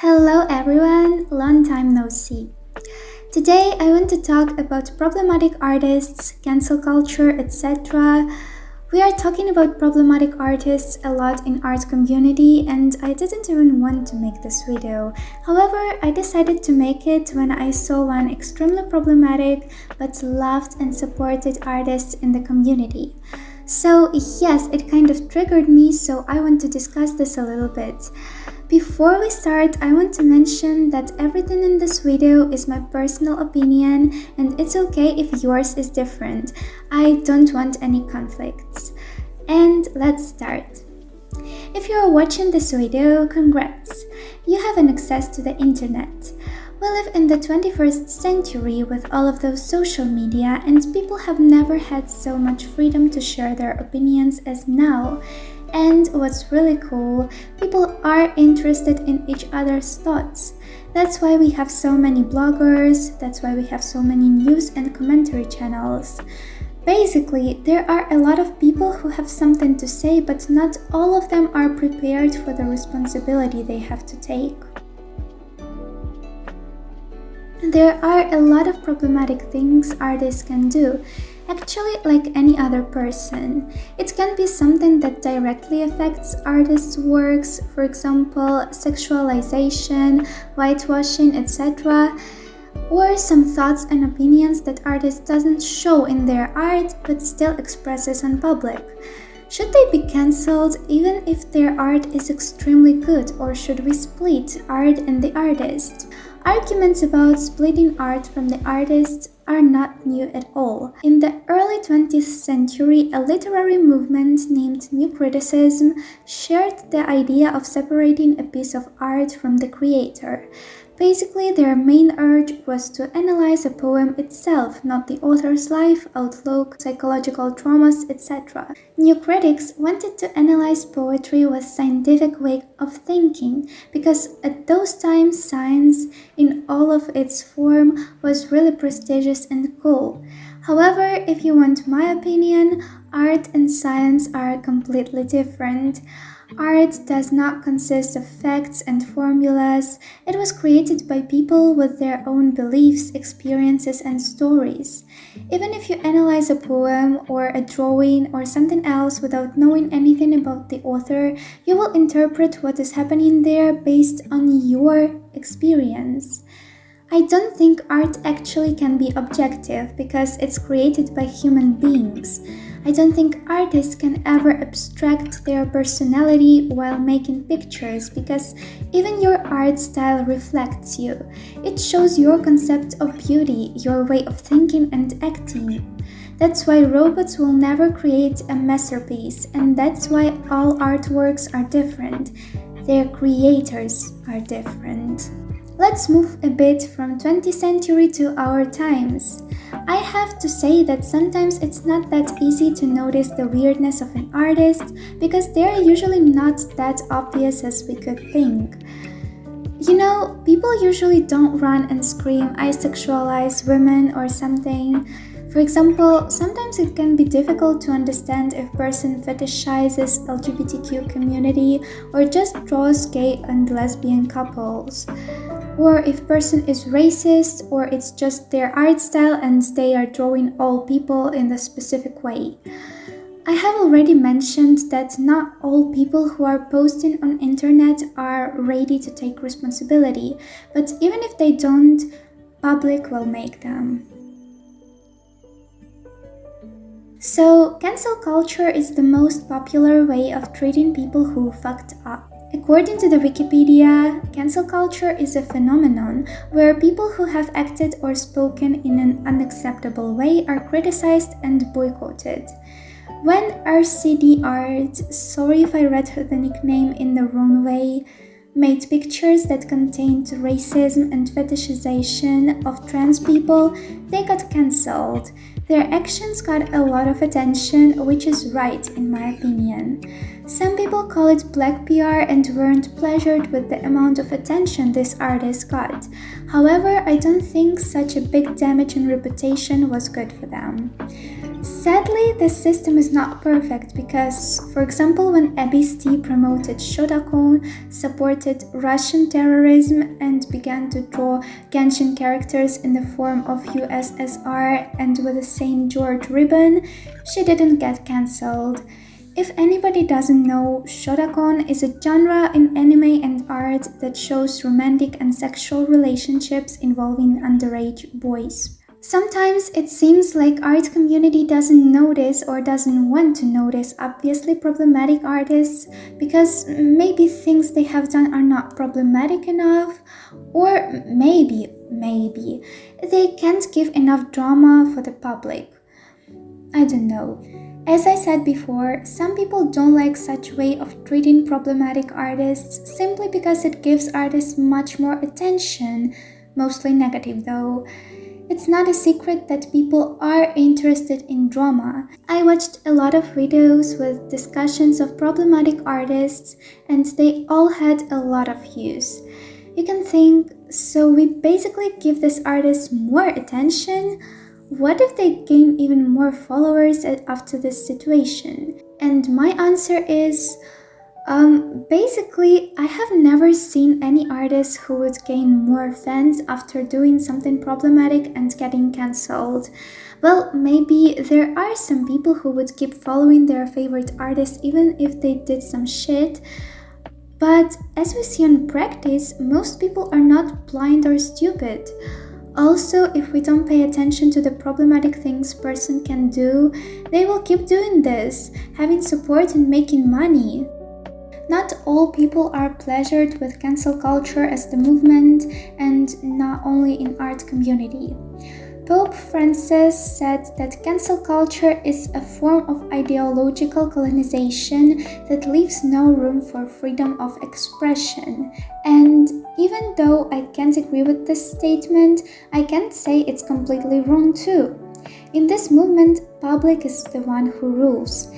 Hello everyone, long time no see. Today I want to talk about problematic artists, cancel culture, etc. We are talking about problematic artists a lot in art community and I didn't even want to make this video. However, I decided to make it when I saw one extremely problematic but loved and supported artist in the community. So yes, it kind of triggered me, so I want to discuss this a little bit. Before we start, I want to mention that everything in this video is my personal opinion and it's okay if yours is different. I don't want any conflicts. And let's start. If you are watching this video, congrats! You have an access to the internet. We live in the 21st century with all of those social media and people have never had so much freedom to share their opinions as now. And what's really cool, people are interested in each other's thoughts. That's why we have so many bloggers, that's why we have so many news and commentary channels. Basically, there are a lot of people who have something to say, but not all of them are prepared for the responsibility they have to take. There are a lot of problematic things artists can do. Actually, like any other person, it can be something that directly affects artists' works, for example, sexualization, whitewashing, etc., or some thoughts and opinions that artist doesn't show in their art but still expresses on public. Should they be cancelled even if their art is extremely good, or should we split art and the artist? Arguments about splitting art from the artist are not new at all. In the early 20th century, a literary movement named New Criticism shared the idea of separating a piece of art from the creator. Basically, their main urge was to analyze a poem itself, not the author's life, outlook, psychological traumas, etc. New critics wanted to analyze poetry with scientific way of thinking, because at those times science, in all of its form, was really prestigious and cool. However, if you want my opinion, art and science are completely different. Art does not consist of facts and formulas. It was created by people with their own beliefs, experiences, and stories. Even if you analyze a poem or a drawing or something else without knowing anything about the author, you will interpret what is happening there based on your experience. I don't think art actually can be objective because it's created by human beings. I don't think artists can ever abstract their personality while making pictures because even your art style reflects you. It shows your concept of beauty, your way of thinking and acting. That's why robots will never create a masterpiece, and that's why all artworks are different. Their creators are different. Let's move a bit from 20th century to our times. I have to say that sometimes it's not that easy to notice the weirdness of an artist because they're usually not that obvious as we could think. You know, people usually don't run and scream, "I sexualize women" or something. For example, sometimes it can be difficult to understand if a person fetishizes LGBTQ community or just draws gay and lesbian couples. Or if person is racist, or it's just their art style and they are drawing all people in a specific way. I have already mentioned that not all people who are posting on internet are ready to take responsibility, but even if they don't, public will make them. So, cancel culture is the most popular way of treating people who fucked up. According to the Wikipedia, cancel culture is a phenomenon where people who have acted or spoken in an unacceptable way are criticized and boycotted. When RCD Art, sorry if I read the nickname in the wrong way, made pictures that contained racism and fetishization of trans people, they got cancelled. Their actions got a lot of attention, which is right in my opinion. Some people call it black PR and weren't pleasured with the amount of attention this artist got. However, I don't think such a big damage in reputation was good for them. Sadly, this system is not perfect because, for example, when Abis promoted Shotakon, supported Russian terrorism, and began to draw Genshin characters in the form of USSR and with a St. George ribbon, she didn't get cancelled. If anybody doesn't know, Shotakon is a genre in anime and art that shows romantic and sexual relationships involving underage boys. Sometimes it seems like art community doesn't notice or doesn't want to notice obviously problematic artists because maybe things they have done are not problematic enough, or maybe they can't give enough drama for the public. I don't know. As I said before, some people don't like such way of treating problematic artists simply because it gives artists much more attention, mostly negative though. It's not a secret that people are interested in drama. I watched a lot of videos with discussions of problematic artists and they all had a lot of views. You can think, so we basically give this artist more attention? What if they gain even more followers after this situation? And my answer is, basically, I have never seen any artist who would gain more fans after doing something problematic and getting cancelled. Well, maybe there are some people who would keep following their favorite artist even if they did some shit. But as we see in practice, most people are not blind or stupid. Also, if we don't pay attention to the problematic things person can do, they will keep doing this, having support and making money. Not all people are pleasured with cancel culture as the movement, and not only in art community. Pope Francis said that cancel culture is a form of ideological colonization that leaves no room for freedom of expression. And even though I can't agree with this statement, I can't say it's completely wrong too. In this movement, public is the one who rules.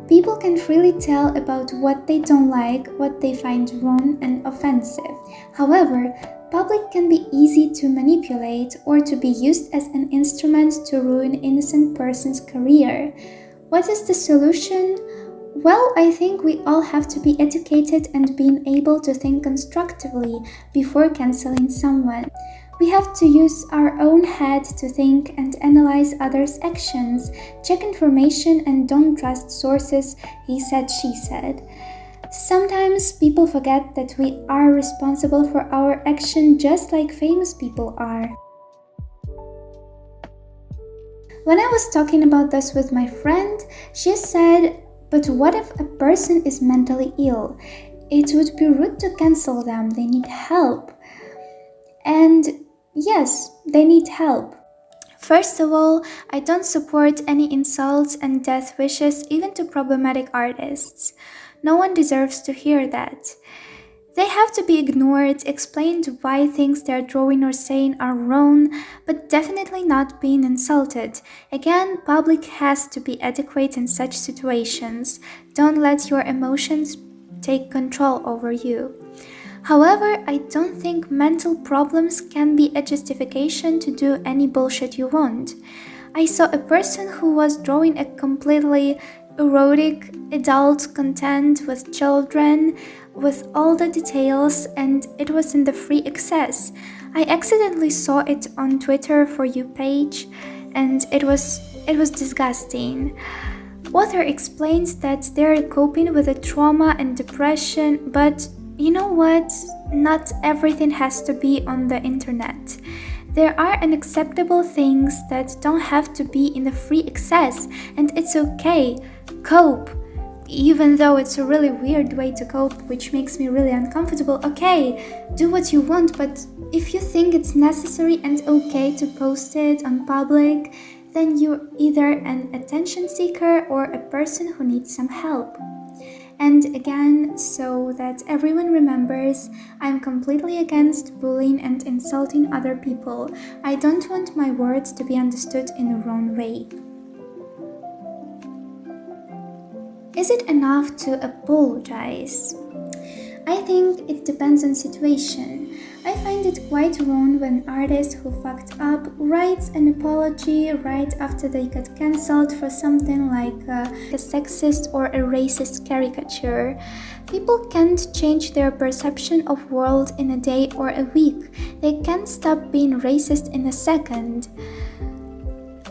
People can freely tell about what they don't like, what they find wrong and offensive. However, public can be easy to manipulate or to be used as an instrument to ruin innocent person's career. What is the solution? Well, I think we all have to be educated and being able to think constructively before canceling someone. We have to use our own head to think and analyze others' actions, check information and don't trust sources, he said, she said. Sometimes people forget that we are responsible for our action just like famous people are. When I was talking about this with my friend, she said, but what if a person is mentally ill? It would be rude to cancel them, they need help. And yes, they need help. First of all, I don't support any insults and death wishes even to problematic artists. No one deserves to hear that. They have to be ignored, explained why things they're drawing or saying are wrong, but definitely not being insulted. Again, public has to be adequate in such situations. Don't let your emotions take control over you. However, I don't think mental problems can be a justification to do any bullshit you want. I saw a person who was drawing a completely erotic adult content with children, with all the details, and it was in the free access. I accidentally saw it on Twitter For You page, and it was disgusting. Author explains that they're coping with the trauma and depression, but you know what? Not everything has to be on the internet. There are unacceptable things that don't have to be in the free access, and it's okay. Cope. Even though it's a really weird way to cope, which makes me really uncomfortable. Okay, do what you want, but if you think it's necessary and okay to post it on public, then you're either an attention seeker or a person who needs some help. And again, so that everyone remembers, I'm completely against bullying and insulting other people. I don't want my words to be understood in the wrong way. Is it enough to apologize? I think it depends on situation. I find it quite wrong when artists who fucked up writes an apology right after they get cancelled for something like a sexist or a racist caricature. People can't change their perception of world in a day or a week. They can't stop being racist in a second.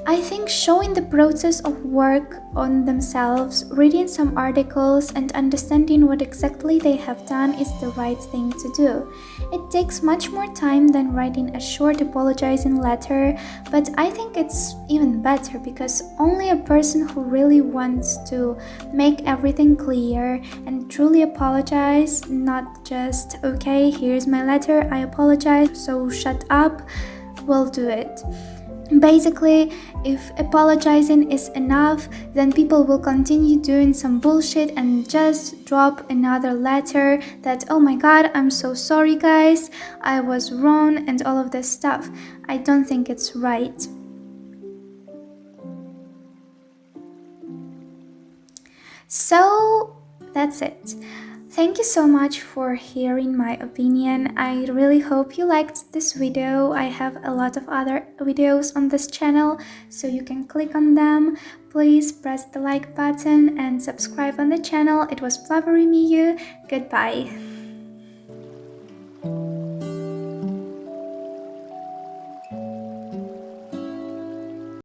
I think showing the process of work on themselves, reading some articles, and understanding what exactly they have done is the right thing to do. It takes much more time than writing a short apologizing letter, but I think it's even better because only a person who really wants to make everything clear and truly apologize, not just, okay, here's my letter, I apologize, so shut up, will do it. Basically, if apologizing is enough, then people will continue doing some bullshit and just drop another letter that, oh my god, I'm so sorry guys, I was wrong, and all of this stuff. I don't think it's right. So, that's it. Thank you so much for hearing my opinion. I really hope you liked this video. I have a lot of other videos on this channel, so you can click on them. Please press the like button and subscribe on the channel. It was Flowery Miyu. Goodbye.